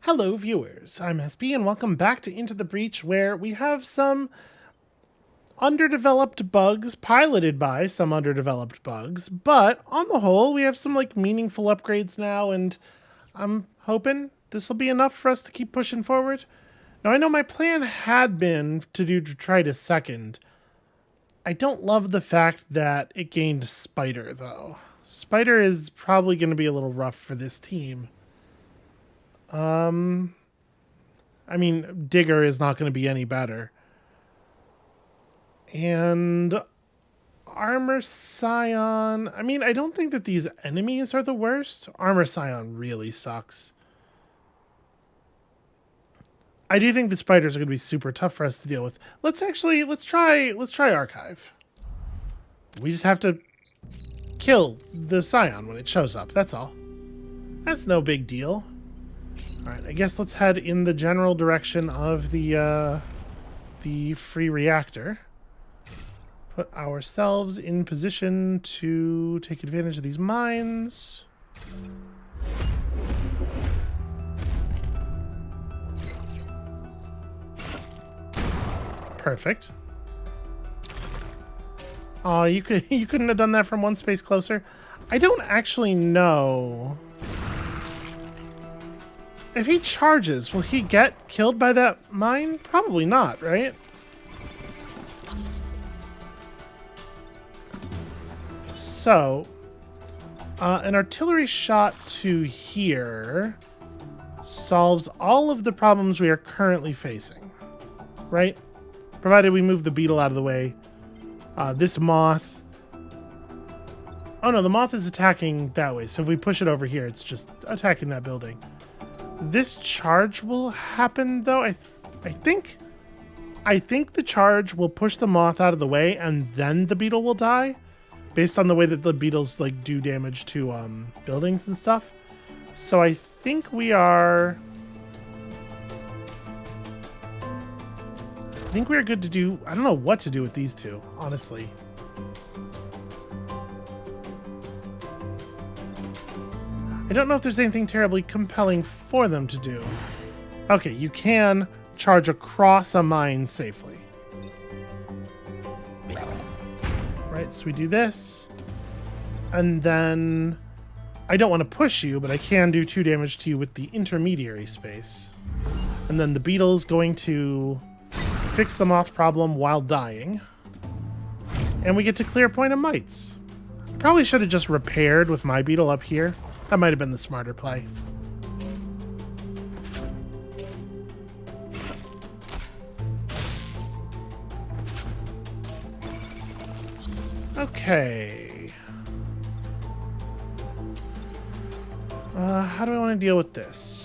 Hello viewers, I'm SB and welcome back to Into the Breach, where we have some underdeveloped bugs piloted by some underdeveloped bugs, but on the whole we have some meaningful upgrades now, and I'm hoping this will be enough for us to keep pushing forward. Now I know my plan had been to do Detritus second. I don't love the fact that it gained Spider though. Spider is probably going to be a little rough for this team. I mean, Digger is not going to be any better. And Armor Scion, I mean, I don't think that these enemies are the worst. Armor Scion really sucks. I do think the spiders are going to be super tough for us to deal with. Let's try Archive. We just have to kill the Scion when it shows up, that's all. That's no big deal. Alright, I guess let's head in the general direction of the free reactor. Put ourselves in position to take advantage of these mines. Perfect. Oh, you couldn't have done that from one space closer? I don't actually know. If he charges, will he get killed by that mine? Probably not, right? So, an artillery shot to here solves all of the problems we are currently facing, right? Provided we move the beetle out of the way. This moth... Oh no, the moth is attacking that way, so if we push it over here, it's just attacking that building. This charge will happen, though. I think the charge will push the moth out of the way, and then the beetle will die, based on the way that the beetles do damage to buildings and stuff. So I think we are good to do. I don't know what to do with these two, honestly. I don't know if there's anything terribly compelling for them to do. Okay, you can charge across a mine safely. Right, so we do this. And then I don't want to push you, but I can do 2 damage to you with the intermediary space. And then the beetle's going to fix the moth problem while dying. And we get to clear a point of mites. Probably should have just repaired with my beetle up here. That might have been the smarter play. Okay. How do I want to deal with this?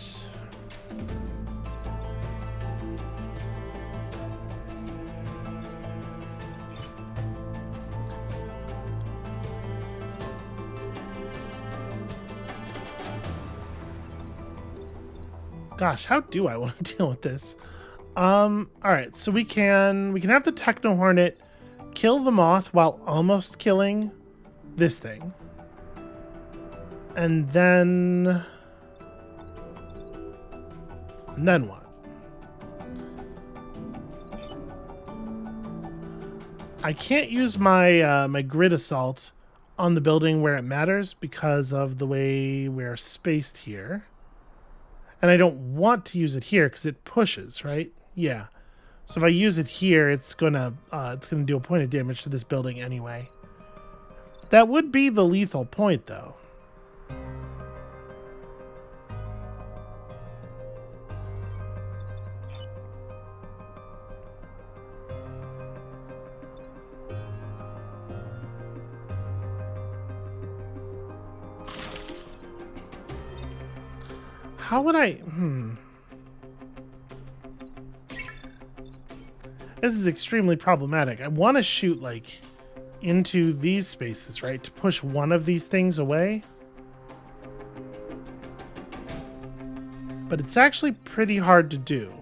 Gosh, how do I want to deal with this? All right, so we can have the Techno Hornet kill the moth while almost killing this thing. And then what? I can't use my my grid assault on the building where it matters because of the way we're spaced here. And I don't want to use it here because it pushes, right? Yeah. So if I use it here, it's gonna do a point of damage to this building anyway. That would be the lethal point, though. How would I... This is extremely problematic. I want to shoot, into these spaces, right? To push one of these things away. But it's actually pretty hard to do.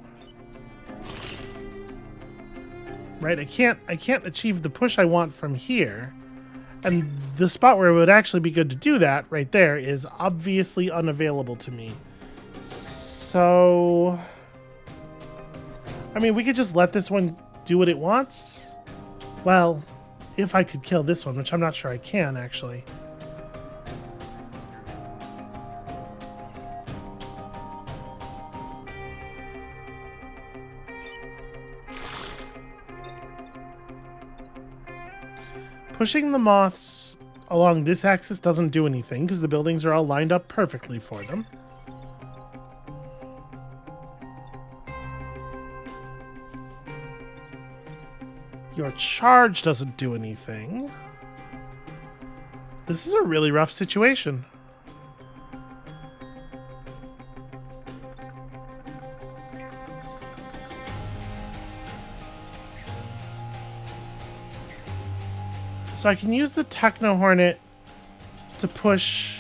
Right? I can't achieve the push I want from here. And the spot where it would actually be good to do that, right there, is obviously unavailable to me. So, I mean, we could just let this one do what it wants. Well, if I could kill this one, which I'm not sure I can, actually. Pushing the moths along this axis doesn't do anything because the buildings are all lined up perfectly for them. Your charge doesn't do anything. This is a really rough situation. So I can use the Techno Hornet to push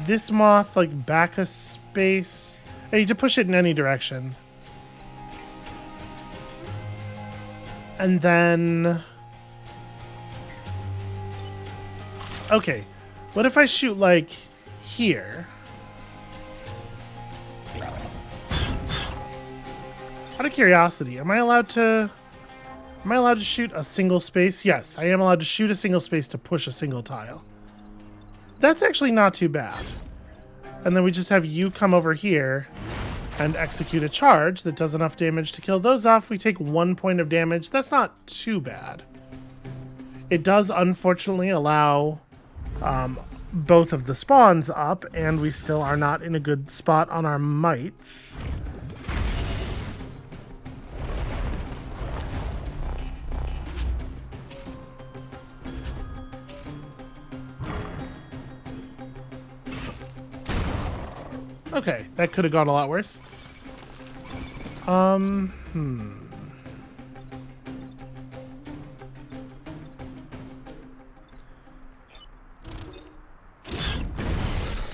this moth like back a space. I need to push it in any direction. And then... Okay, what if I shoot like here? Out of curiosity, am I allowed to shoot a single space? Yes, I am allowed to shoot a single space to push a single tile. That's actually not too bad. And then we just have you come over here and execute a charge that does enough damage to kill those off. We take 1 point of damage. That's not too bad. It does unfortunately allow both of the spawns up, and we still are not in a good spot on our mites. Okay, that could have gone a lot worse.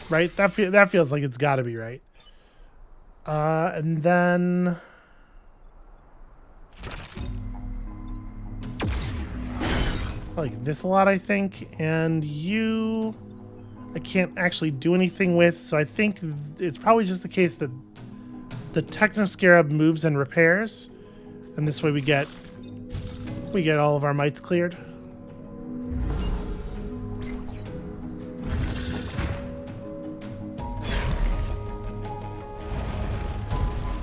Right? That feels like it's got to be right. And then I like this a lot, I think, and you I can't actually do anything with, so I think it's probably just the case that the Techno Scarab moves and repairs, and this way we get all of our mites cleared.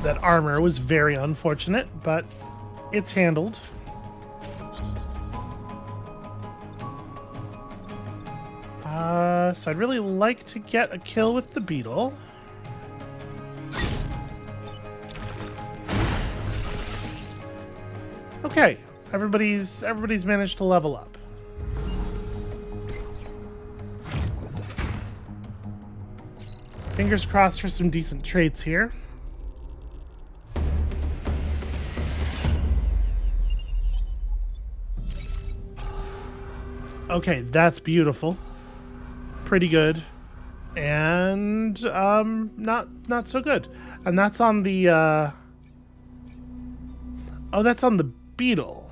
That armor was very unfortunate, but it's handled. So I'd really like to get a kill with the beetle. Okay, everybody's managed to level up. Fingers crossed for some decent traits here. Okay, that's beautiful. Pretty good. And not so good. And that's on the oh, that's on the beetle.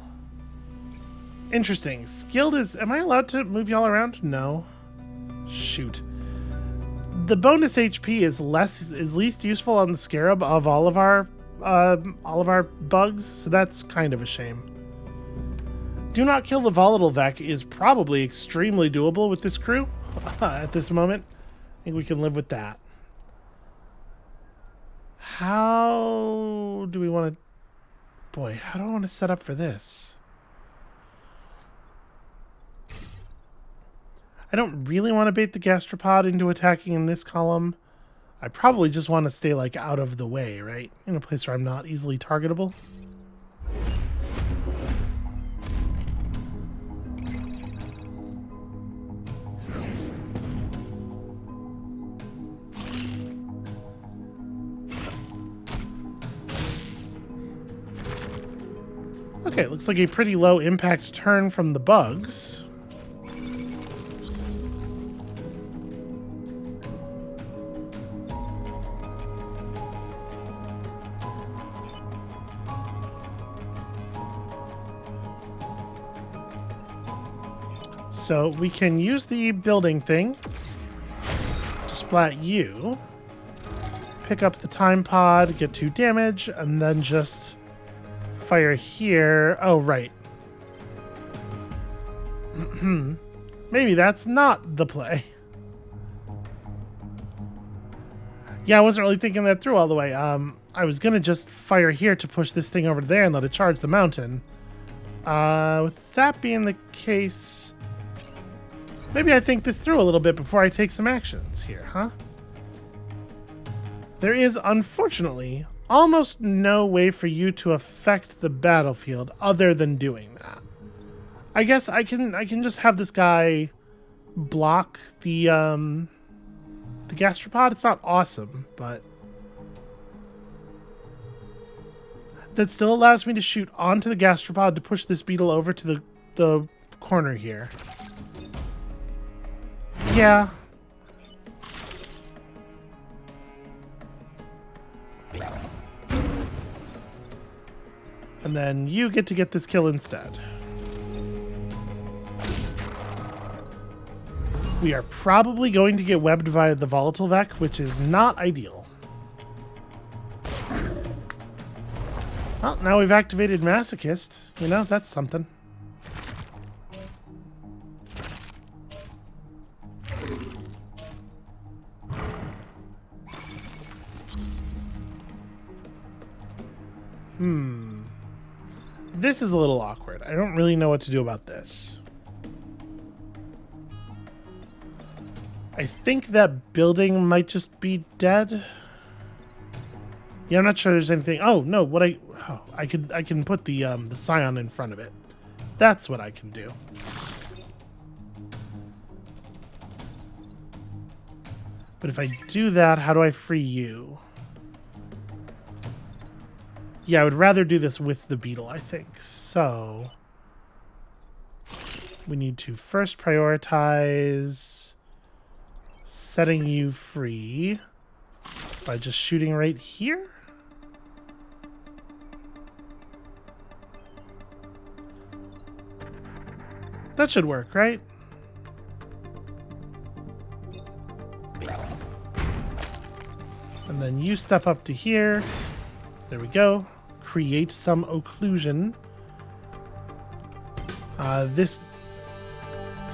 Interesting. Skilled is... Am I allowed to move y'all around? No. Shoot. The bonus HP is least useful on the scarab of all of our bugs, so that's kind of a shame. Do not kill the volatile Vec is probably extremely doable with this crew at this moment. I think we can live with that. How do we want to... Boy, how do I want to set up for this? I don't really want to bait the gastropod into attacking in this column. I probably just want to stay, like, out of the way, right? In a place where I'm not easily targetable. Okay, looks like a pretty low impact turn from the bugs. So we can use the building thing to splat you. pick up the time pod, get 2 damage, and then just fire here. Oh, right. Maybe that's not the play. Yeah, I wasn't really thinking that through all the way. I was gonna just fire here to push this thing over there and let it charge the mountain. With that being the case, maybe I think this through a little bit before I take some actions here, huh? There is, unfortunately, almost no way for you to affect the battlefield other than doing that. I guess I can just have this guy block the gastropod. It's not awesome, but that still allows me to shoot onto the gastropod to push this beetle over to the corner here. Yeah. And then you get to get this kill instead. We are probably going to get webbed by the volatile Vec, which is not ideal. Well, now we've activated Masochist. You know, that's something. This is a little awkward. I don't really know what to do about this. I think that building might just be dead. Yeah, I'm not sure there's anything. Oh no, I can put the scion in front of it. That's what I can do. But if I do that, how do I free you? Yeah, I would rather do this with the beetle, I think. So we need to first prioritize setting you free by just shooting right here. That should work, right? And then you step up to here. There we go. Create some occlusion. This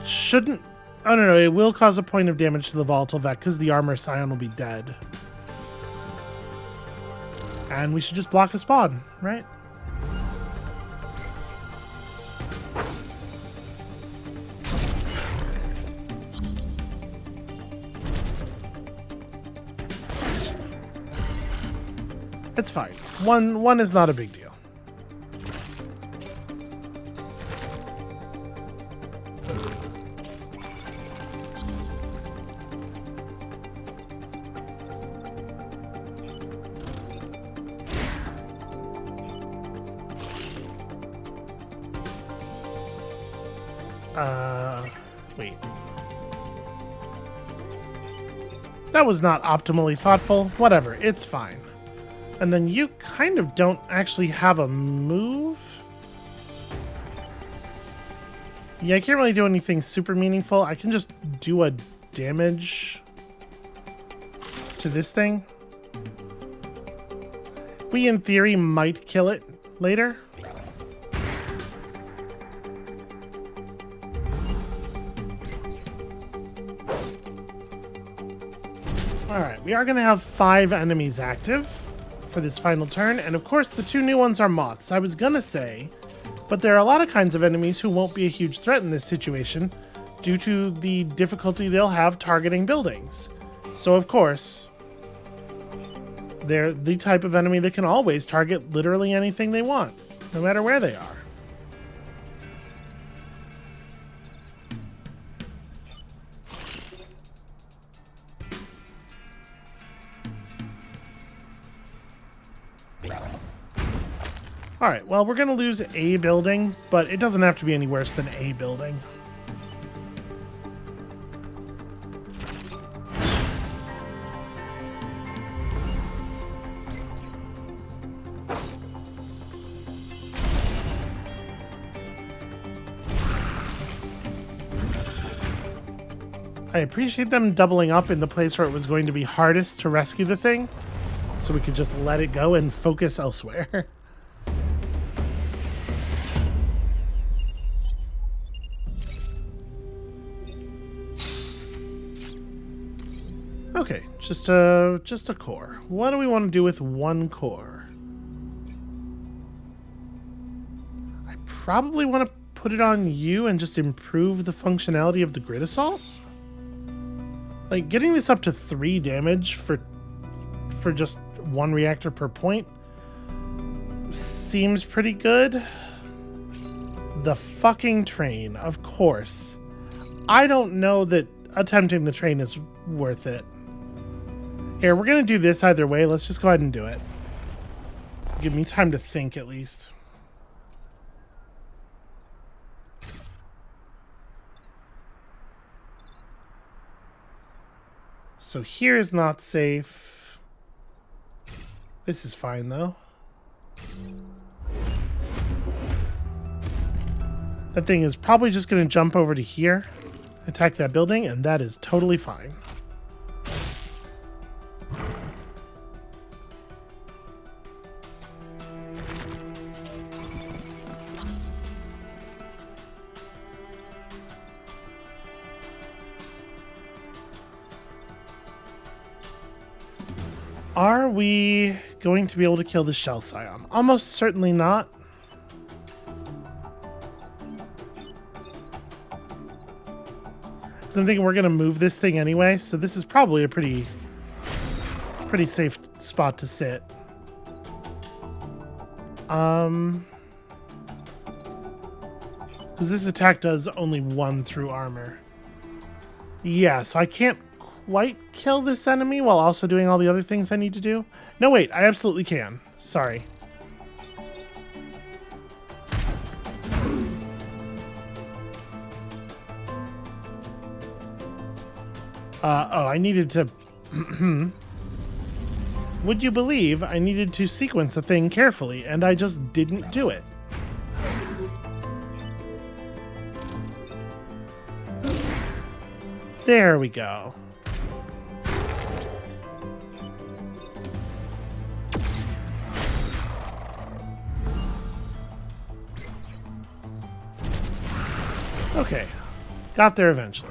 shouldn't... Oh, no, it will cause a point of damage to the volatile Vec because the armor scion will be dead. And we should just block a spawn, right? It's fine. One is not a big deal. Wait. That was not optimally thoughtful. Whatever, it's fine. And then you kind of don't actually have a move. Yeah, I can't really do anything super meaningful. I can just do a damage to this thing. We, in theory, might kill it later. Alright, we are going to have 5 enemies active for this final turn, and of course the 2 new ones are moths. I was gonna say, but there are a lot of kinds of enemies who won't be a huge threat in this situation due to the difficulty they'll have targeting buildings. So of course, they're the type of enemy that can always target literally anything they want, no matter where they are. Alright, well, we're going to lose a building, but it doesn't have to be any worse than a building. I appreciate them doubling up in the place where it was going to be hardest to rescue the thing. so we could just let it go and focus elsewhere. Okay, just a core. What do we want to do with one core? I probably want to put it on you and just improve the functionality of the grid assault. Like, getting this up to 3 damage for just 1 reactor per point seems pretty good. The fucking train, of course. I don't know that attempting the train is worth it. Here, we're gonna do this either way. Let's just go ahead and do it. Give me time to think, at least. So here is not safe. This is fine, though. That thing is probably just going to jump over to here, attack that building, and that is totally fine. Are we going to be able to kill the Shell Scion? Almost certainly not. I'm thinking we're going to move this thing anyway, so this is probably a pretty safe spot to sit. Because this attack does only 1 through armor. Yeah, so I can't quite kill this enemy while also doing all the other things I need to do. No, wait, I absolutely can. Sorry. Oh, I needed to... Would you believe I needed to sequence a thing carefully, and I just didn't do it? There we go. Okay, got there eventually.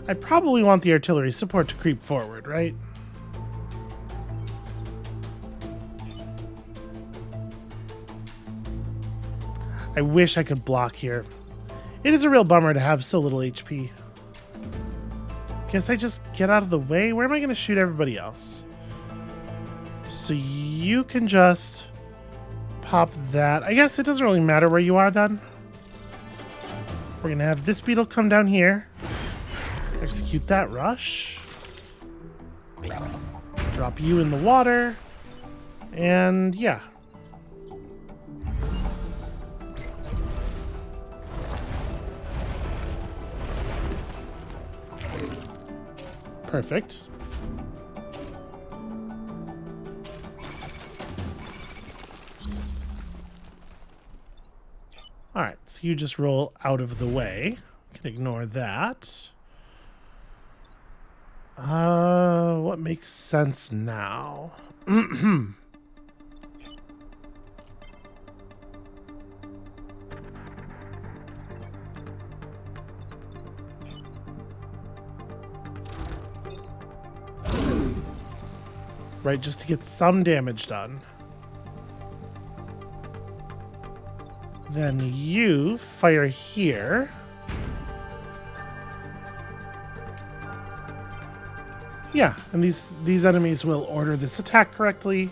I probably want the artillery support to creep forward, right? I wish I could block here. It is a real bummer to have so little HP. Guess I just get out of the way? Where am I going to shoot everybody else? So you can just pop that. I guess it doesn't really matter where you are then. We're going to have this beetle come down here. Execute that rush. Drop you in the water. And yeah. Perfect. Alright, so you just roll out of the way. Can ignore that. What makes sense now? Right, just to get some damage done. Then you fire here. Yeah, and these enemies will order this attack correctly.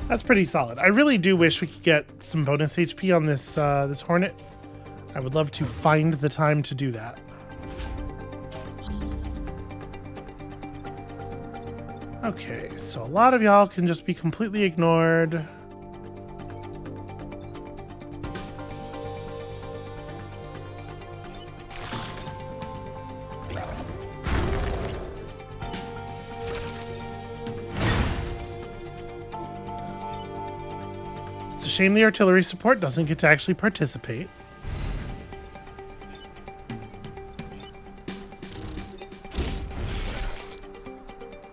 That's pretty solid. I really do wish we could get some bonus HP on this this Hornet. I would love to find the time to do that. Okay, so a lot of y'all can just be completely ignored. shame the artillery support doesn't get to actually participate.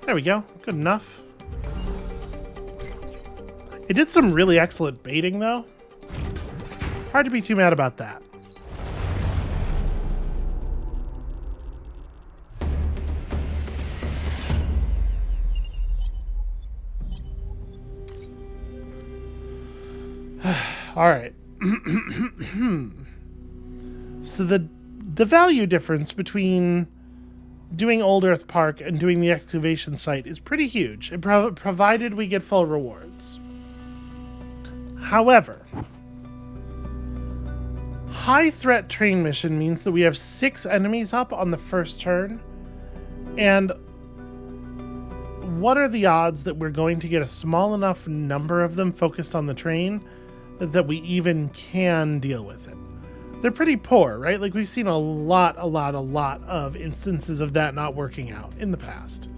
There we go. Good enough. It did some really excellent baiting, though. Hard to be too mad about that. All right. So the value difference between doing Old Earth Park and doing the excavation site is pretty huge, provided we get full rewards. However, high threat train mission means that we have 6 enemies up on the first turn, and what are the odds that we're going to get a small enough number of them focused on the train that we even can deal with it? They're pretty poor, right? Like, we've seen a lot of instances of that not working out in the past.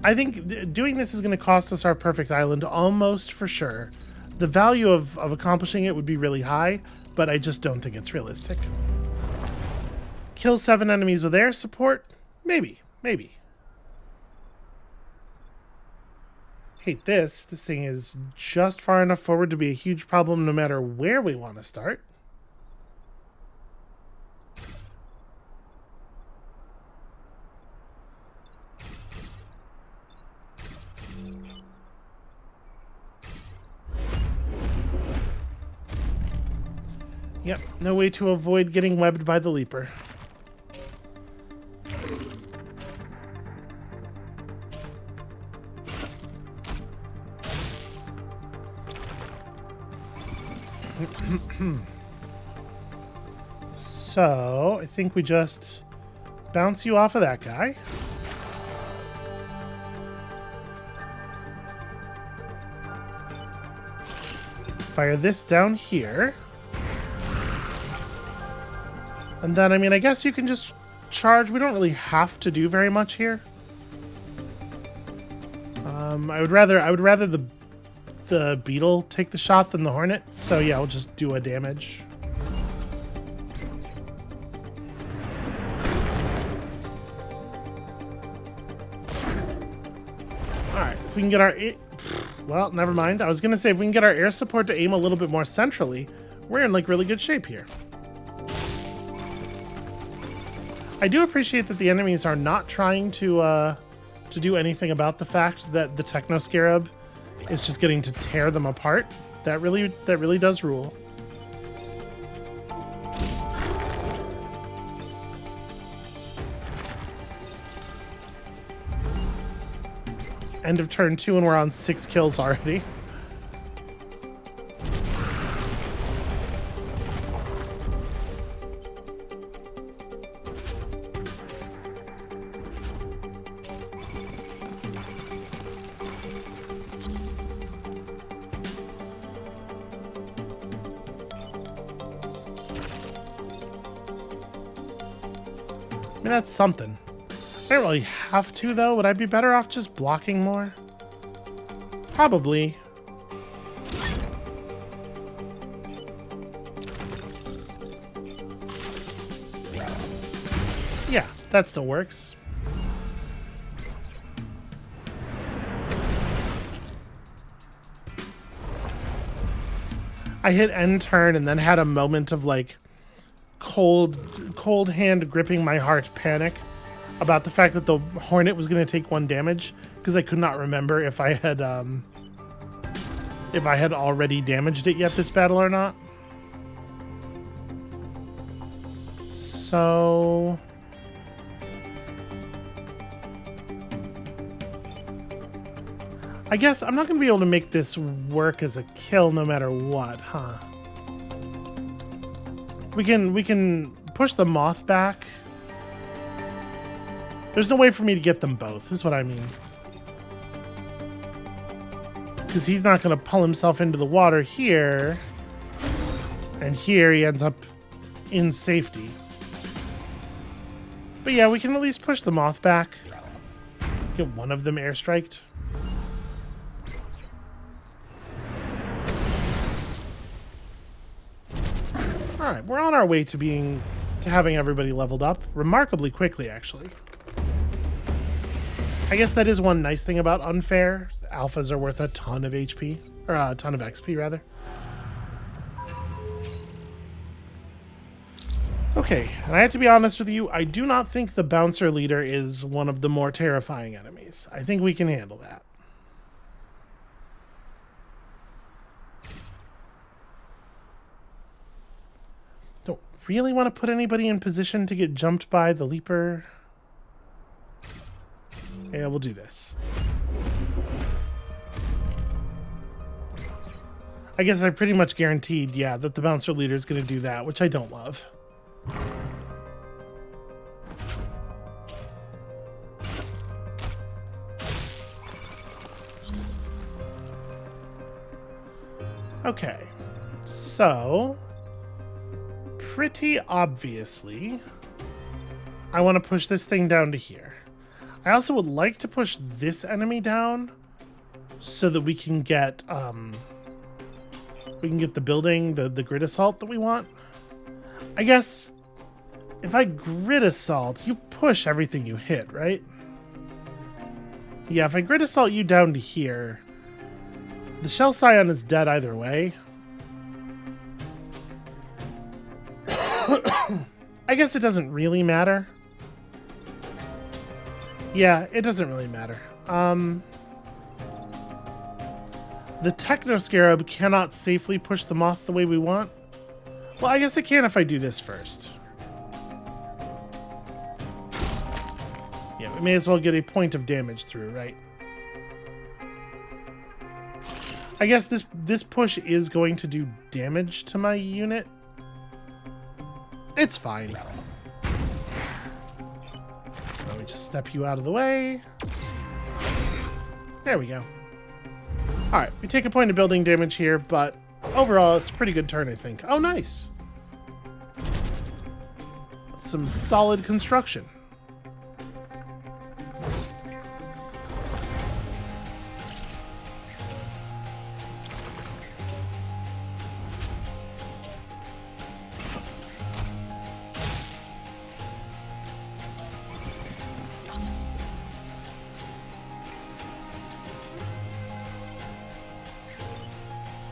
I think doing this is going to cost us our perfect island almost for sure. The value of accomplishing it would be really high, but I just don't think it's realistic. Kill 7 enemies with air support? Maybe. Hate this. This thing is just far enough forward to be a huge problem no matter where we want to start. Yep, no way to avoid getting webbed by the leaper. So, I think we just bounce you off of that guy. Fire this down here. And then, I mean, I guess you can just charge. We don't really have to do very much here. I would rather the beetle take the shot than the hornet. So yeah, we'll just do a damage. All right, if we can get our well, never mind. I was gonna say if we can get our air support to aim a little bit more centrally, we're in like really good shape here. I do appreciate that the enemies are not trying to do anything about the fact that the Techno Scarab is just getting to tear them apart. That really does rule. End of turn 2 and we're on 6 kills already. I mean, that's something. I don't really have to, though. Would I be better off just blocking more? Probably. Yeah, that still works. I hit end turn and then had a moment of, like, cold hand gripping my heart panic about the fact that the hornet was going to take 1 damage because I could not remember if I had already damaged it yet this battle or not. So I guess I'm not going to be able to make this work as a kill no matter what, huh? We can push the moth back. There's no way for me to get them both, is what I mean. Because he's not going to pull himself into the water here. And here he ends up in safety. But yeah, we can at least push the moth back. Get one of them airstriked. All right, we're on our way to having everybody leveled up remarkably quickly, actually. I guess that is one nice thing about unfair. Alphas are worth a ton of HP, or a ton of XP, rather. Okay, and I have to be honest with you, I do not think the bouncer leader is one of the more terrifying enemies. I think we can handle that. Don't really want to put anybody in position to get jumped by the leaper. Yeah, we'll do this. I guess I pretty much guaranteed, yeah, that the bouncer leader is going to do that, which I don't love. Okay, so pretty obviously, I want to push this thing down to here. I also would like to push this enemy down so that we can get the building, the grid assault that we want. I guess if I grid assault, you push everything you hit, right? Yeah, if I grid assault you down to here, the Shell Scion is dead either way. I guess it doesn't really matter. Yeah, it doesn't really matter. The Techno Scarab cannot safely push the Moth the way we want. Well, I guess it can if I do this first. Yeah, we may as well get a point of damage through, right? I guess this push is going to do damage to my unit. It's fine. Let me just step you out of the way. There we go. Alright, we take a point of building damage here, but overall it's a pretty good turn, I think. Oh, nice. Some solid construction.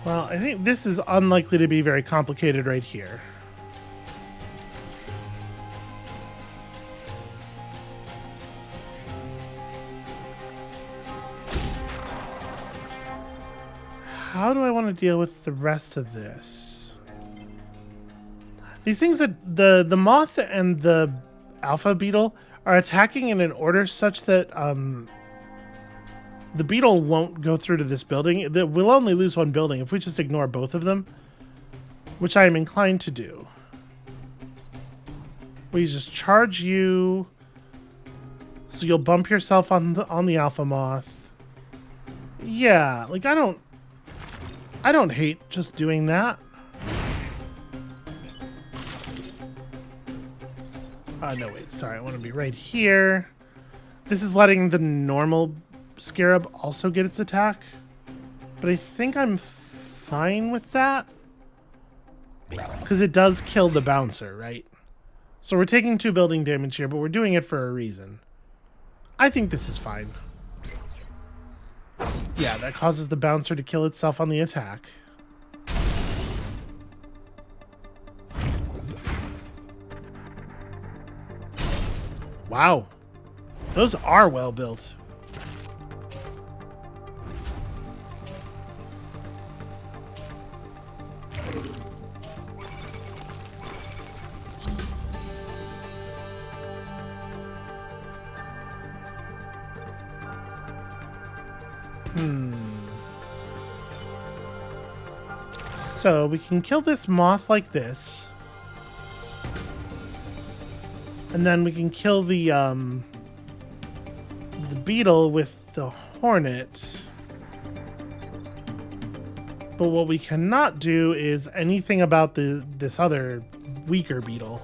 Well, I think this is unlikely to be very complicated right here. How do I want to deal with the rest of this? These things that the moth and the alpha beetle are attacking in an order such that the beetle won't go through to this building. We'll only lose one building if we just ignore both of them, which I am inclined to do. We just charge you, so you'll bump yourself on the alpha moth. Yeah, like I don't hate just doing that. No, wait, sorry, I want to be right here. This is letting the normal Scarab also get its attack, but I think I'm fine with that because it does kill the bouncer, right? So we're taking 2 building damage here, but we're doing it for a reason. I think this is fine. Yeah, that causes the bouncer to kill itself on the attack. Wow, those are well built. So we can kill this moth like this. And then we can kill the beetle with the hornet. But what we cannot do is anything about this other weaker beetle.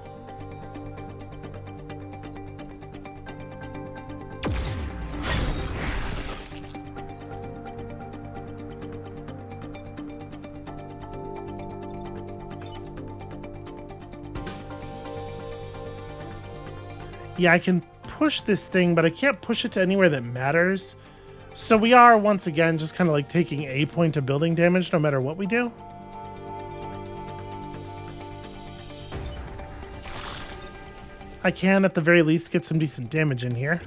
Yeah, I can push this thing, but I can't push it to anywhere that matters. So we are, once again, just kind of like taking a point of building damage no matter what we do. I can, at the very least, get some decent damage in here.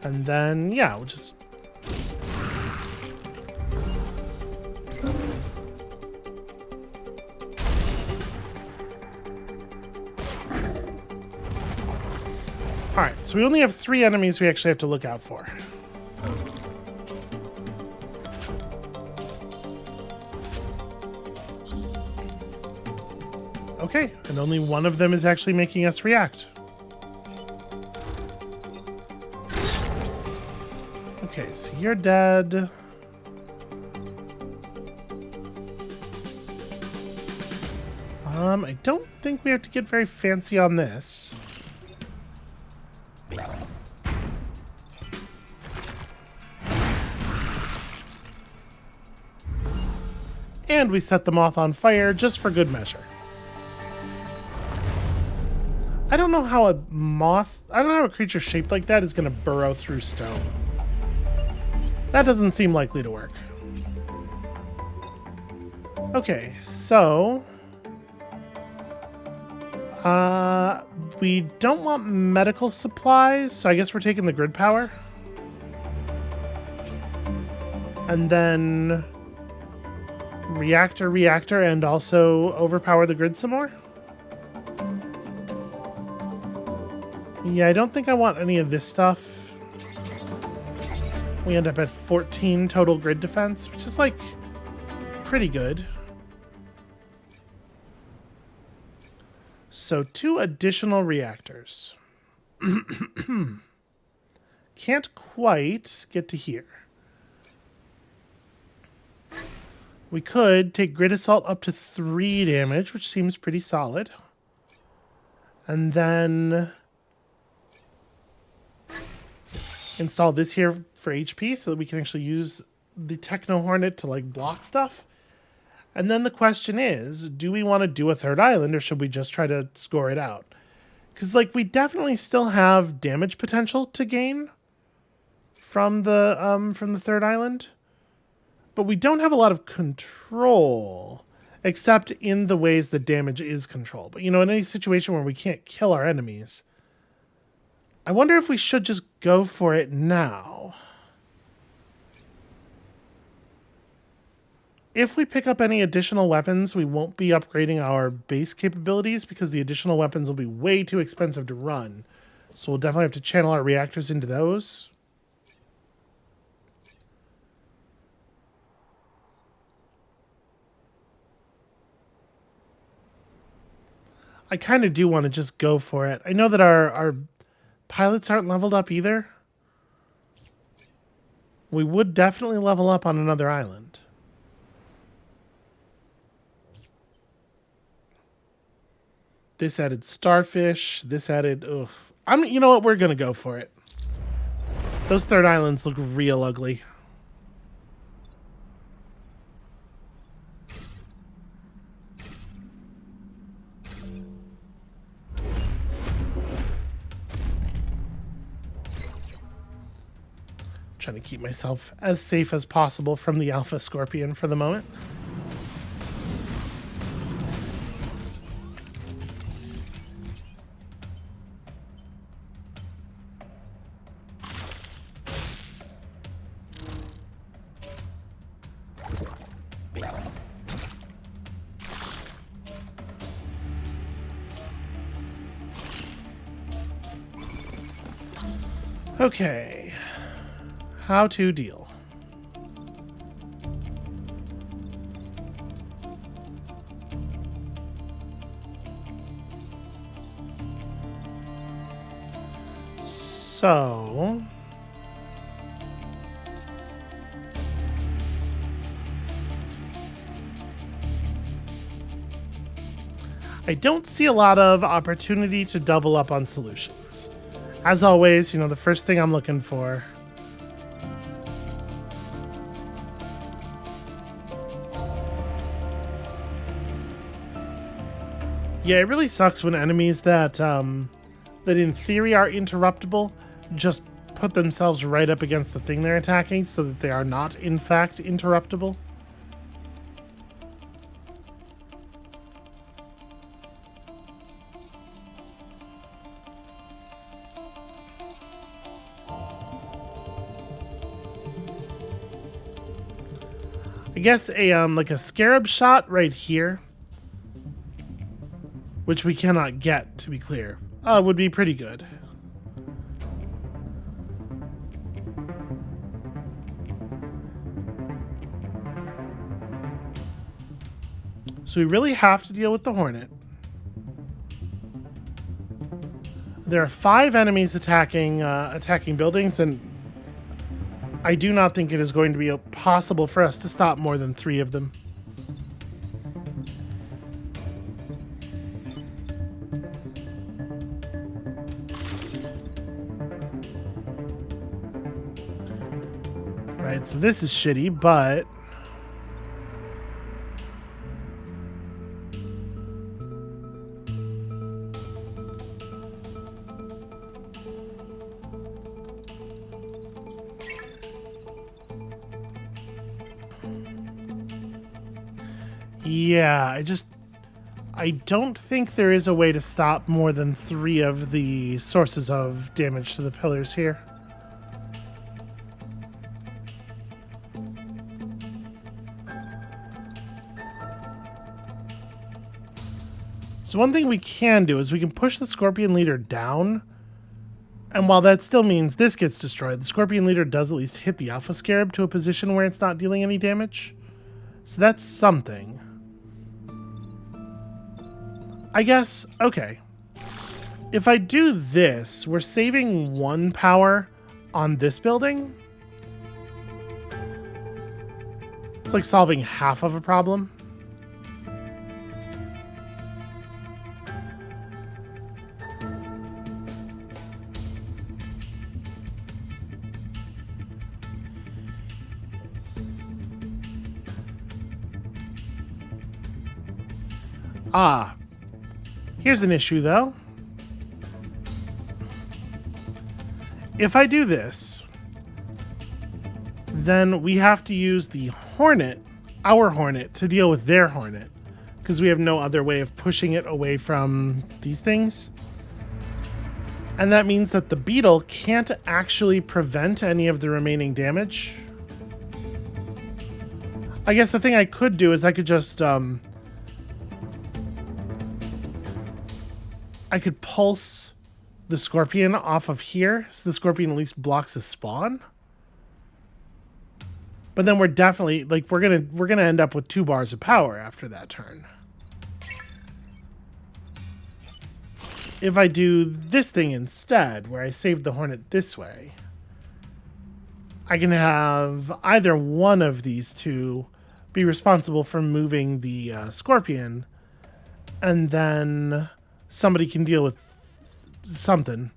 And then, yeah, we'll just... Alright, so we only have 3 enemies we actually have to look out for. Okay, and only one of them is actually making us react. Okay, so you're dead. I don't think we have to get very fancy on this. And we set the moth on fire just for good measure. I don't know how a creature shaped like that is going to burrow through stone. That doesn't seem likely to work. Okay, so... we don't want medical supplies, so I guess we're taking the grid power. And then... reactor, and also overpower the grid some more? Yeah, I don't think I want any of this stuff. We end up at 14 total grid defense, which is, like, pretty good. So 2 additional reactors. Can't quite get to here. We could take grid assault up to 3 damage, which seems pretty solid. And then install this here for HP so that we can actually use the Techno Hornet to like block stuff. And then the question is, do we want to do a 3rd island or should we just try to score it out? Because like we definitely still have damage potential to gain from the 3rd island. But we don't have a lot of control, except in the ways that damage is controlled. But, you know, in any situation where we can't kill our enemies, I wonder if we should just go for it now. If we pick up any additional weapons, we won't be upgrading our base capabilities because the additional weapons will be way too expensive to run. So we'll definitely have to channel our reactors into those. I kind of do want to just go for it. I know that our pilots aren't leveled up either. We would definitely level up on another island. This added starfish. This added... Ugh. You know what? We're going to go for it. Those 3rd islands look real ugly. Trying to keep myself as safe as possible from the Alpha Scorpion for the moment. Okay. How to deal. So... I don't see a lot of opportunity to double up on solutions. As always, you know, the first thing I'm looking for... Yeah, it really sucks when enemies that that in theory are interruptible just put themselves right up against the thing they're attacking so that they are not, in fact, interruptible. I guess a like a scarab shot right here, which we cannot get, to be clear, would be pretty good. So we really have to deal with the Hornet. There are 5 enemies attacking buildings, and I do not think it is going to be possible for us to stop more than 3 of them. Right, so this is shitty, but yeah, I don't think there is a way to stop more than 3 of the sources of damage to the pillars here. So one thing we can do is we can push the Scorpion Leader down, and while that still means this gets destroyed, the Scorpion Leader does at least hit the Alpha Scarab to a position where it's not dealing any damage. So that's something. I guess, okay. If I do this, we're saving 1 power on this building. It's like solving half of a problem. Ah, here's an issue though. If I do this, then we have to use the Hornet, our Hornet, to deal with their Hornet, because we have no other way of pushing it away from these things. And that means that the Beetle can't actually prevent any of the remaining damage. I guess the thing I could do is I could just, I could pulse the Scorpion off of here, so the Scorpion at least blocks the spawn. But then we're definitely, like, we're gonna end up with 2 bars of power after that turn. If I do this thing instead, where I save the Hornet this way, I can have either one of these 2 be responsible for moving the Scorpion, and then somebody can deal with something.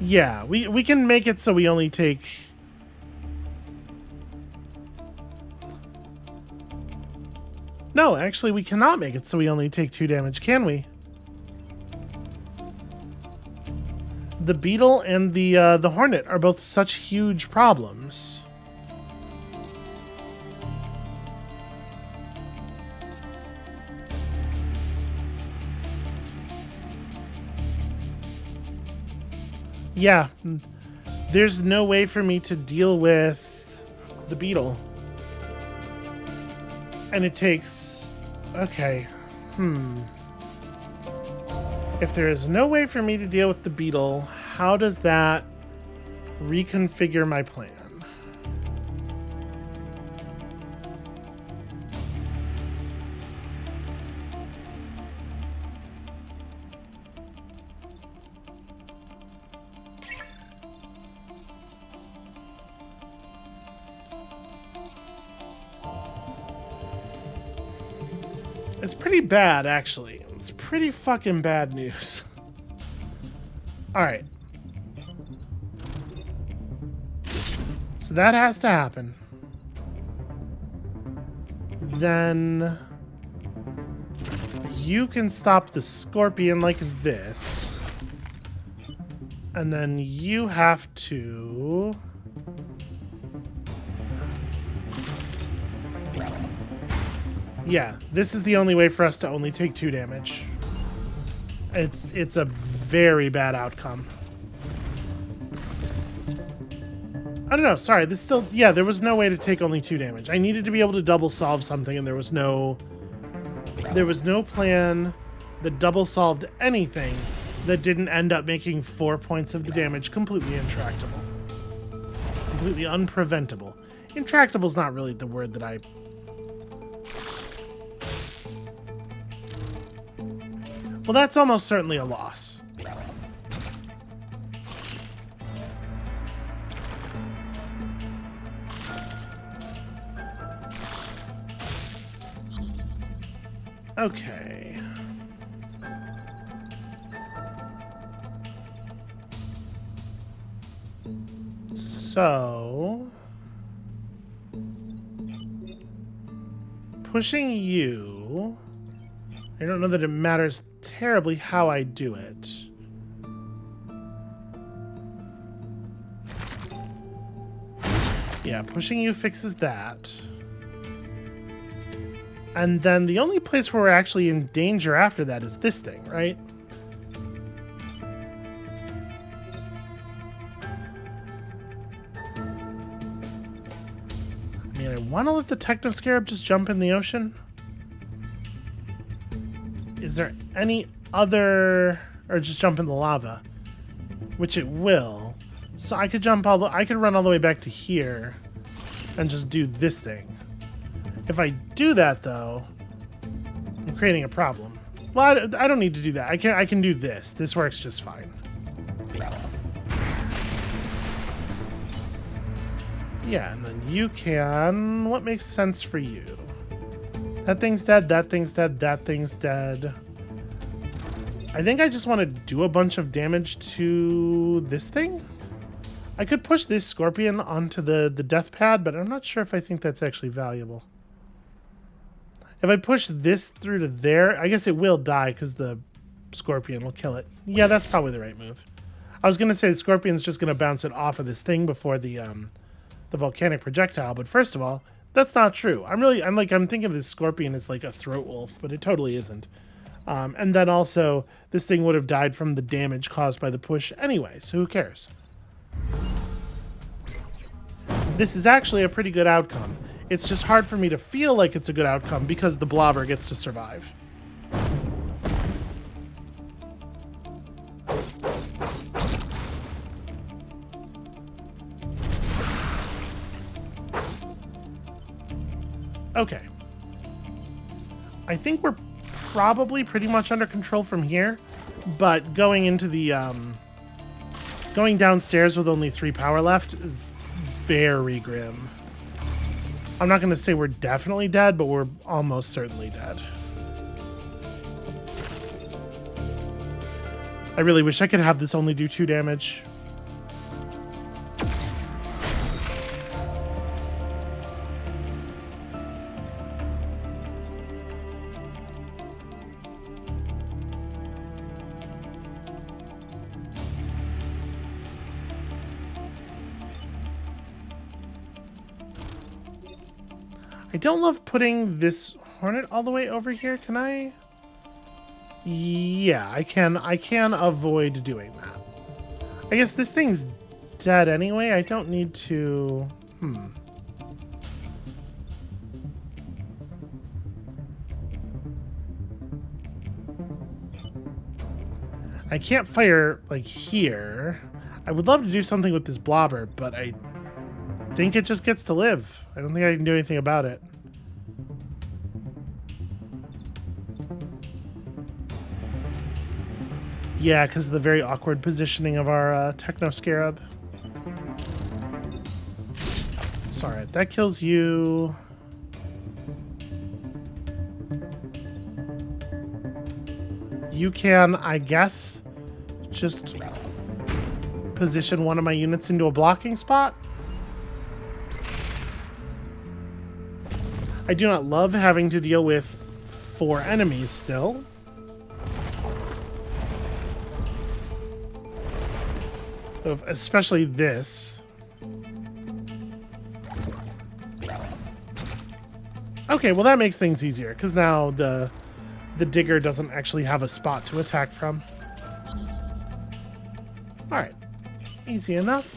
Yeah, we can make it so we only take... No, actually we cannot make it so we only take 2 damage, can we? The Beetle and the Hornet are both such huge problems. Yeah, there's no way for me to deal with the Beetle. And it takes... Okay. If there is no way for me to deal with the Beetle, how does that reconfigure my plan? It's pretty bad, actually. It's pretty fucking bad news. Alright. So that has to happen. you can stop the scorpion like this. And then you have to... Yeah, this is the only way for us to only take 2 damage. It's a very bad outcome. I don't know, sorry, this still... Yeah, there was no way to take only 2 damage. I needed to be able to double solve something, and there was no plan that double solved anything that didn't end up making 4 points of the damage completely intractable. Completely unpreventable. Intractable is not really the word that I... Well, that's almost certainly a loss. Okay. So... pushing you... I don't know that it matters terribly how I do it. Yeah, pushing you fixes that. And then the only place where we're actually in danger after that is this thing, right? I mean, I want to let the Techno Scarab just jump in the ocean. Is there any other... or just jump in the lava? Which it will. So I could jump I could run all the way back to here and just do this thing. If I do that, though, I'm creating a problem. Well, I don't need to do that. I can do this. This works just fine. Yeah, and then you can... What makes sense for you? That thing's dead, that thing's dead, that thing's dead. I think I just want to do a bunch of damage to this thing. I could push this scorpion onto the death pad, but I'm not sure if I think that's actually valuable. If I push this through to there, I guess it will die because the scorpion will kill it. Yeah, that's probably the right move. I was going to say the scorpion's just going to bounce it off of this thing before the volcanic projectile, but first of all, that's not true. I'm thinking of this scorpion as like a throat wolf, but it totally isn't. And then also, this thing would have died from the damage caused by the push anyway, so who cares? This is actually a pretty good outcome. It's just hard for me to feel like it's a good outcome because the blobber gets to survive. Okay. I think we're probably pretty much under control from here, but going into the going downstairs with only 3 power left is very grim. I'm not going to say we're definitely dead, but we're almost certainly dead. I really wish I could have this only do 2 damage. I don't love putting this hornet all the way over here. Can I? Yeah, I can avoid doing that. I guess this thing's dead anyway. I don't need to... I can't fire, like, here. I would love to do something with this blobber, but I think it just gets to live. I don't think I can do anything about it. Yeah, because of the very awkward positioning of our Techno Scarab. Sorry, that kills you. You can, I guess, just position one of my units into a blocking spot. I do not love having to deal with 4 enemies still. especially this. Okay, well that makes things easier, because now the digger doesn't actually have a spot to attack from. Alright. Easy enough.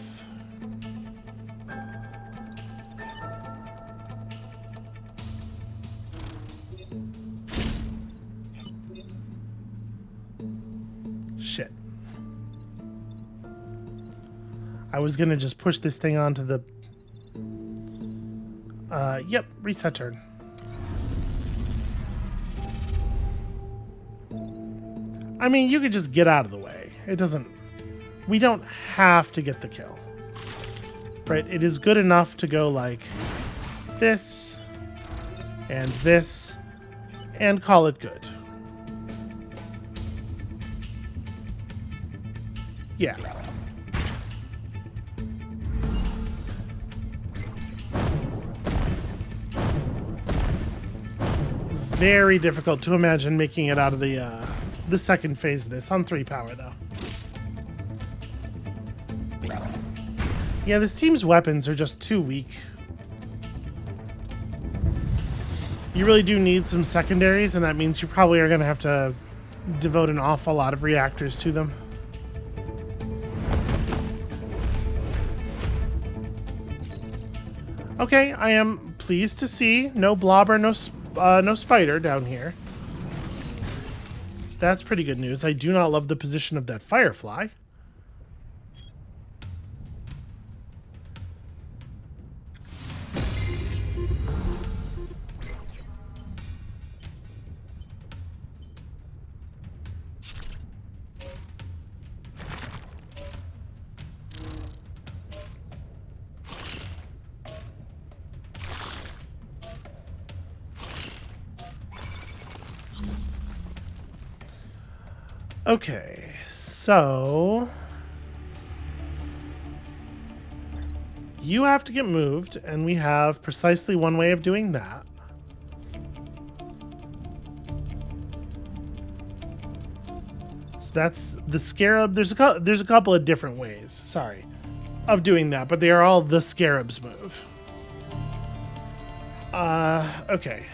Shit. I was gonna just push this thing onto the... Yep, reset turn. I mean, you could just get out of the way. It doesn't... We don't have to get the kill. Right? It is good enough to go like this, and call it good. Yeah. Very difficult to imagine making it out of the second phase of this on 3 power, though. Yeah, this team's weapons are just too weak. You really do need some secondaries, and that means you probably are going to have to devote an awful lot of reactors to them. Okay, I am pleased to see no blob or no spider down here. That's pretty good news. I do not love the position of that firefly. Okay, so you have to get moved, and we have precisely one way of doing that. So that's the scarab. There's a couple of different ways, sorry, of doing that, but they are all the scarab's move. Okay.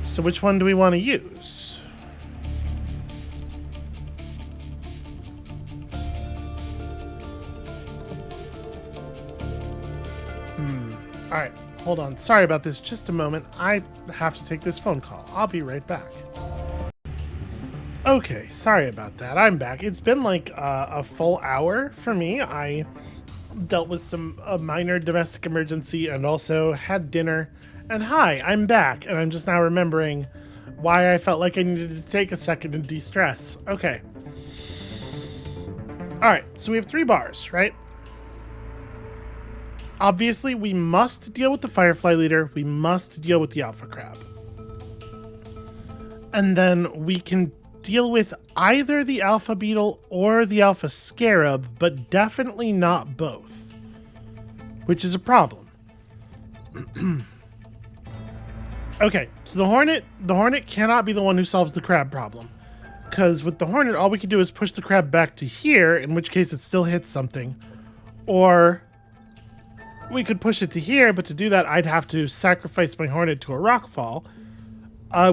So which one do we want to use? All right, hold on. Sorry about this. Just a moment. I have to take this phone call. I'll be right back. Okay, sorry about that. I'm back. It's been like a full hour for me. I dealt with a minor domestic emergency and also had dinner. And hi, I'm back. And I'm just now remembering why I felt like I needed to take a second and de-stress. Okay. All right, so we have 3 bars, right? Obviously, we must deal with the Firefly Leader. We must deal with the Alpha Crab. And then we can deal with either the Alpha Beetle or the Alpha Scarab, but definitely not both, which is a problem. Okay, so the Hornet cannot be the one who solves the crab problem, because with the Hornet, all we can do is push the crab back to here, in which case it still hits something, or we could push it to here, but to do that, I'd have to sacrifice my Hornet to a rockfall,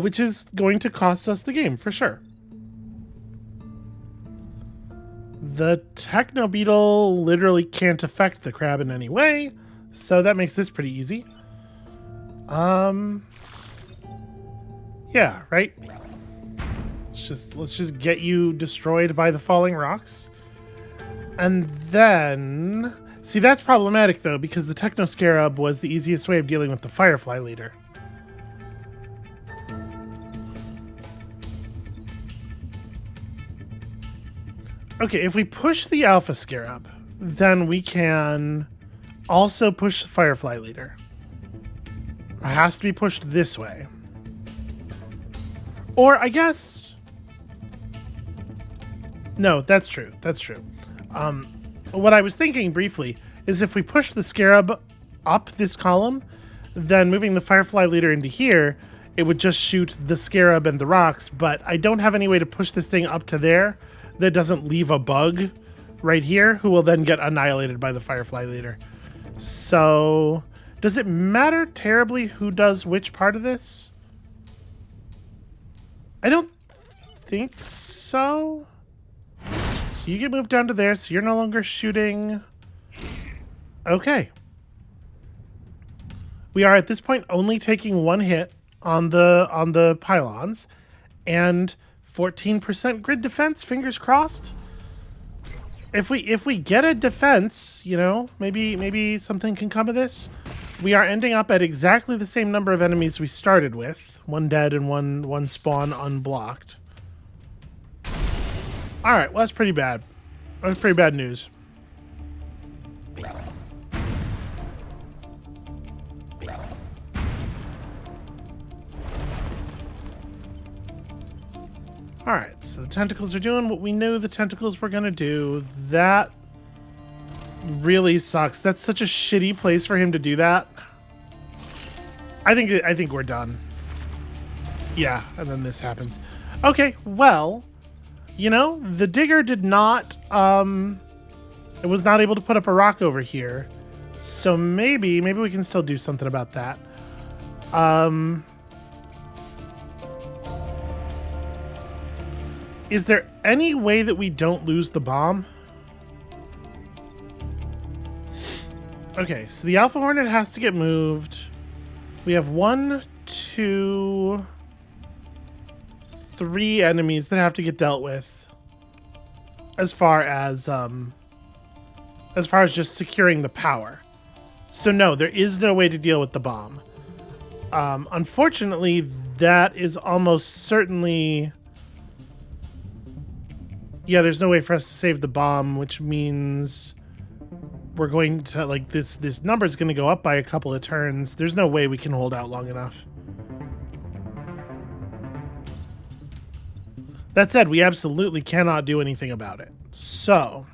which is going to cost us the game, for sure. The Techno Beetle literally can't affect the crab in any way, so that makes this pretty easy. Yeah, right? Let's just get you destroyed by the falling rocks. And then... See, that's problematic, though, because the Techno Scarab was the easiest way of dealing with the Firefly Leader. Okay, if we push the Alpha Scarab, then we can also push the Firefly Leader. It has to be pushed this way. Or, I guess... No, that's true. That's true. What I was thinking briefly is if we push the Scarab up this column, then moving the Firefly Leader into here, it would just shoot the Scarab and the rocks, but I don't have any way to push this thing up to there that doesn't leave a bug right here, who will then get annihilated by the Firefly Leader. So, does it matter terribly who does which part of this? I don't think so. So you get moved down to there, so you're no longer shooting. Okay. We are at this point only taking one hit on the pylons, and 14% grid defense. Fingers crossed. If we get a defense, you know, maybe something can come of this. We are ending up at exactly the same number of enemies we started with. One dead and one spawn unblocked. All right, well, that's pretty bad. That's pretty bad news. All right, so the tentacles are doing what we knew the tentacles were gonna do. That really sucks. That's such a shitty place for him to do that. I think we're done. Yeah, and then this happens. Okay, well, you know, the digger did not, it was not able to put up a rock over here. So maybe we can still do something about that. Is there any way that we don't lose the bomb? Okay, so the Alpha Hornet has to get moved. We have 1, 2, 3 enemies that have to get dealt with. As far as just securing the power. So no, there is no way to deal with the bomb. Unfortunately, that is almost certainly... Yeah, there's no way for us to save the bomb, which means we're going to, like, this number is going to go up by a couple of turns. There's no way we can hold out long enough. That said, we absolutely cannot do anything about it. So...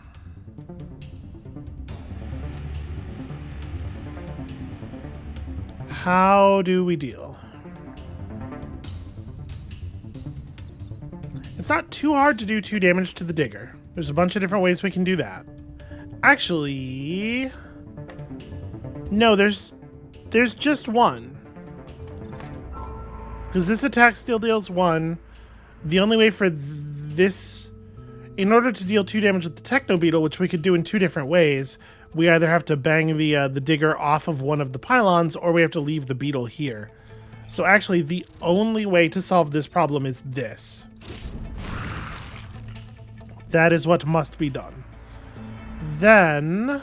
how do we deal? It's not too hard to do 2 damage to the digger. There's a bunch of different ways we can do that. Actually... no, there's just one. Because this attack still deals 1. The only way for this... in order to deal 2 damage with the Techno Beetle, which we could do in 2 different ways, we either have to bang the digger off of one of the pylons, or we have to leave the beetle here. So actually, the only way to solve this problem is this. That is what must be done. Then...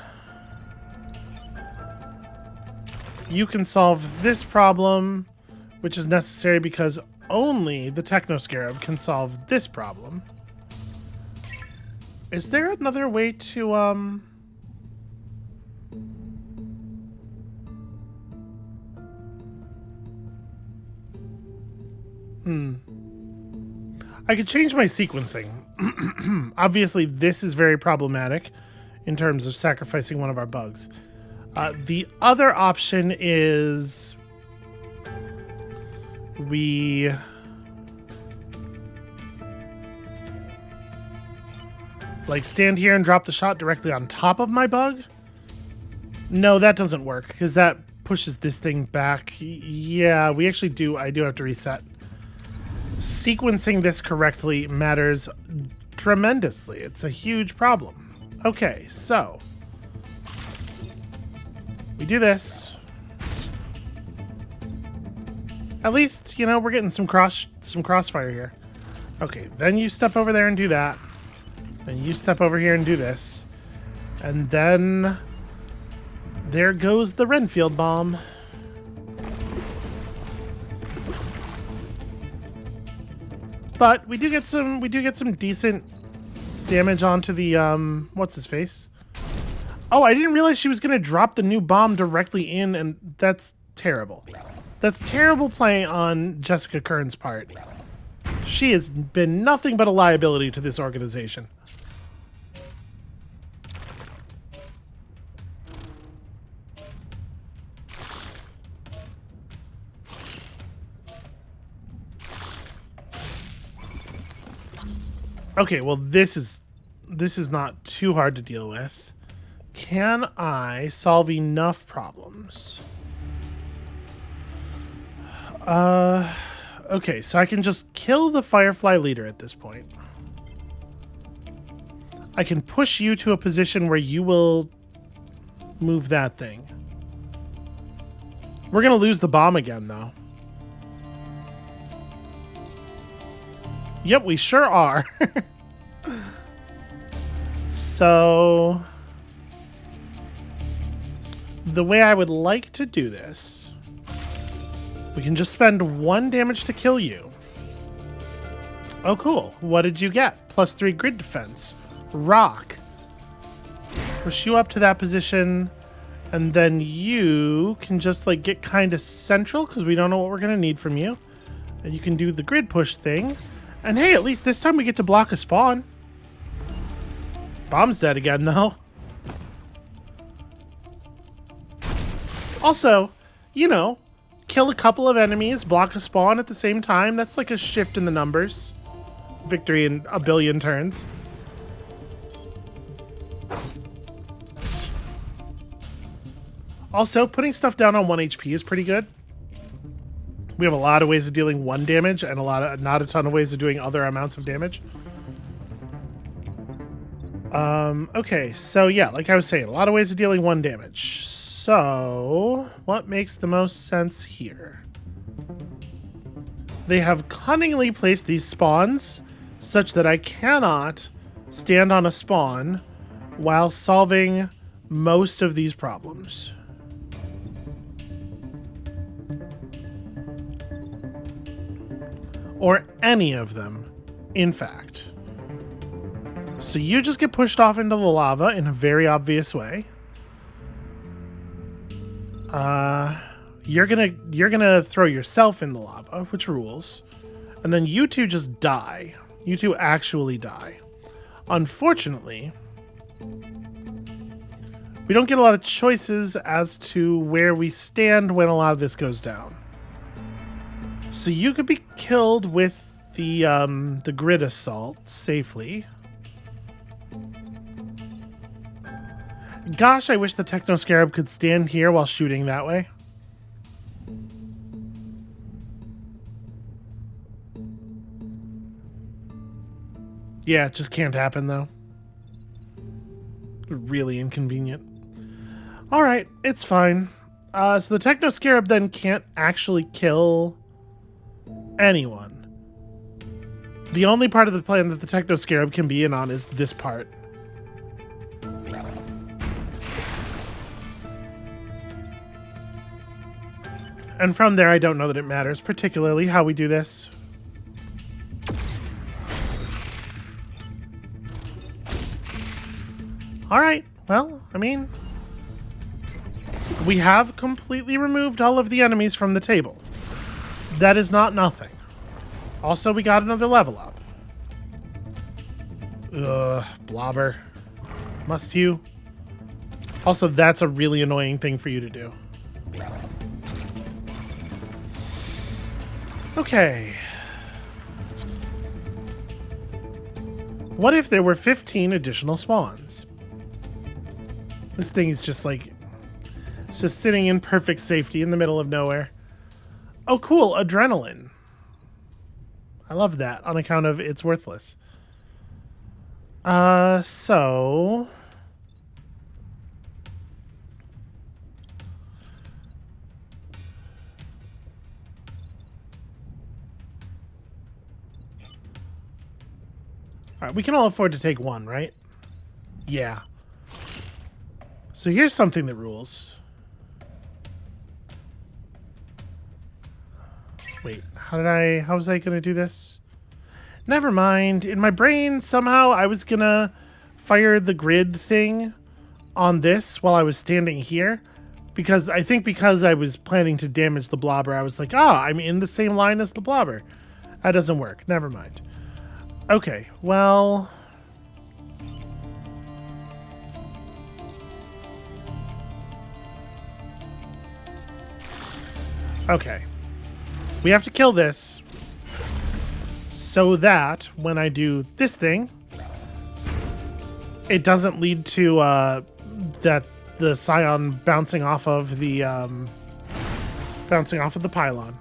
you can solve this problem, which is necessary because only the Techno Scarab can solve this problem. Is there another way to, I could change my sequencing. Obviously, this is very problematic in terms of sacrificing one of our bugs. The other option is we... like, stand here and drop the shot directly on top of my bug? No, that doesn't work, because that pushes this thing back. Yeah, we actually do. I do have to reset. Sequencing this correctly matters tremendously. It's a huge problem. Okay, so we do this. At least, you know, we're getting some crossfire here. Okay, then you step over there and do that. Then you step over here and do this. And then there goes the Renfield bomb. But we do get some decent damage onto the what's his face? Oh, I didn't realize she was gonna drop the new bomb directly in, and that's terrible. That's terrible play on Jessica Kern's part. She has been nothing but a liability to this organization. Okay, well, this is not too hard to deal with. Can I solve enough problems? Okay, so I can just kill the Firefly leader at this point. I can push you to a position where you will move that thing. We're going to lose the bomb again, though. Yep, we sure are. So, the way I would like to do this, we can just spend 1 damage to kill you. Oh, cool. What did you get? +3 grid defense. Rock. Push you up to that position, and then you can just like get kind of central because we don't know what we're going to need from you. And you can do the grid push thing. And hey, at least this time we get to block a spawn. Bomb's dead again, though. Also, you know, kill a couple of enemies, block a spawn at the same time. That's like a shift in the numbers. Victory in a billion turns. Also, putting stuff down on 1 HP is pretty good. We have a lot of ways of dealing 1 damage and not a ton of ways of doing other amounts of damage. Okay, so yeah, like I was saying, a lot of ways of dealing 1 damage. So, what makes the most sense here? They have cunningly placed these spawns such that I cannot stand on a spawn while solving most of these problems. Or any of them, in fact. So you just get pushed off into the lava in a very obvious way. You're gonna throw yourself in the lava, which rules. And then you two just die. You two actually die. Unfortunately, we don't get a lot of choices as to where we stand when a lot of this goes down. So you could be killed with the grid assault safely. Gosh, I wish the Techno Scarab could stand here while shooting that way. Yeah, it just can't happen though. Really inconvenient. Alright, it's fine. So the Techno Scarab then can't actually kill anyone. The only part of the plan that the Techno Scarab can be in on is this part. And from there, I don't know that it matters particularly how we do this. Alright, well, I mean, we have completely removed all of the enemies from the table. That is not nothing. Also, we got another level up. Ugh, blobber. Must you? Also, that's a really annoying thing for you to do. Okay. What if there were 15 additional spawns? This thing is just like... it's just sitting in perfect safety in the middle of nowhere. Oh, cool. Adrenaline. I love that on account of it's worthless. So... Alright, we can all afford to take 1, right? Yeah. So here's something that rules. Wait, how was I gonna do this? Never mind. In my brain, somehow I was gonna fire the grid thing on this while I was standing here. Because I was planning to damage the blobber, I was like, I'm in the same line as the blobber. That doesn't work. Never mind. Okay, well... okay. We have to kill this so that when I do this thing, it doesn't lead to the Scion bouncing off of the pylon.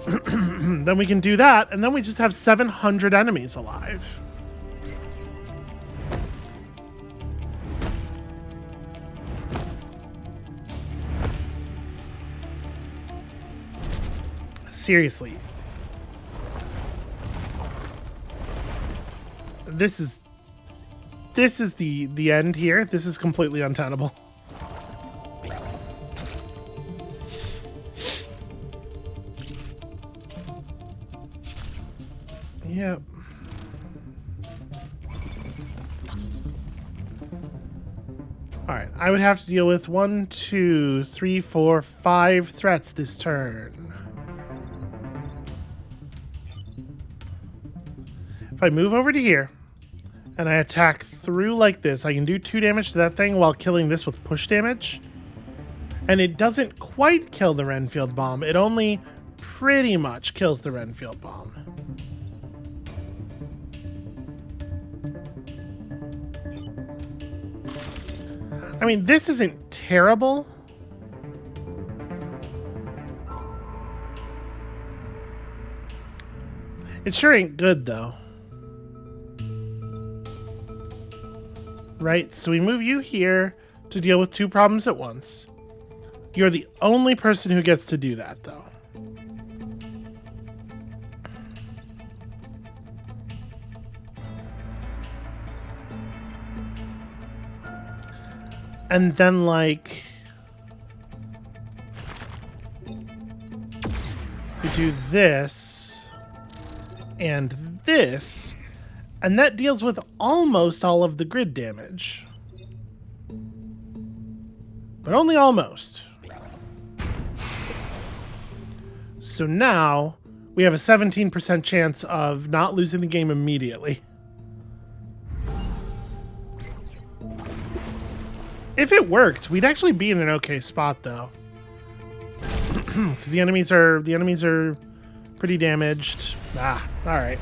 Then we can do that, and then we just have 700 enemies alive. Seriously. This is the end here. This is completely untenable. Yep. All right, I would have to deal with 1, 2, 3, 4, 5 threats this turn. If I move over to here and I attack through like this, I can do 2 damage to that thing while killing this with push damage. And it doesn't quite kill the Renfield bomb. It only pretty much kills the Renfield bomb. I mean, this isn't terrible. It sure ain't good, though. Right, so we move you here to deal with 2 problems at once. You're the only person who gets to do that, though. And then, like, we do this and this, and that deals with almost all of the grid damage. But only almost. So now we have a 17% chance of not losing the game immediately. If it worked, we'd actually be in an okay spot, though, because the enemies are pretty damaged. Ah, all right.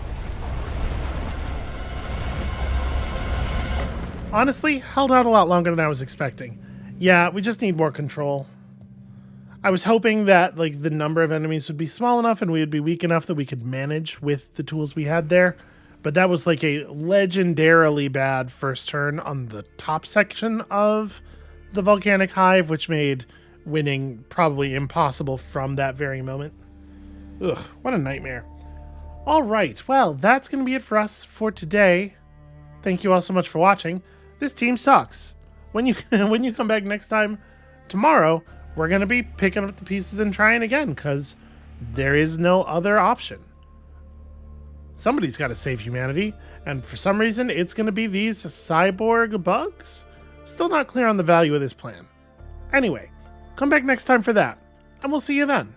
Honestly, held out a lot longer than I was expecting. Yeah, we just need more control. I was hoping that like the number of enemies would be small enough and we would be weak enough that we could manage with the tools we had there. But that was like a legendarily bad first turn on the top section of the volcanic hive, which made winning probably impossible from that very moment. Ugh, what a nightmare. All right, well, that's going to be it for us for today. Thank you all so much for watching. This team sucks. When you come back next time, tomorrow, we're going to be picking up the pieces and trying again, because there is no other option. Somebody's got to save humanity, and for some reason, it's going to be these cyborg bugs? Still not clear on the value of this plan. Anyway, come back next time for that, and we'll see you then.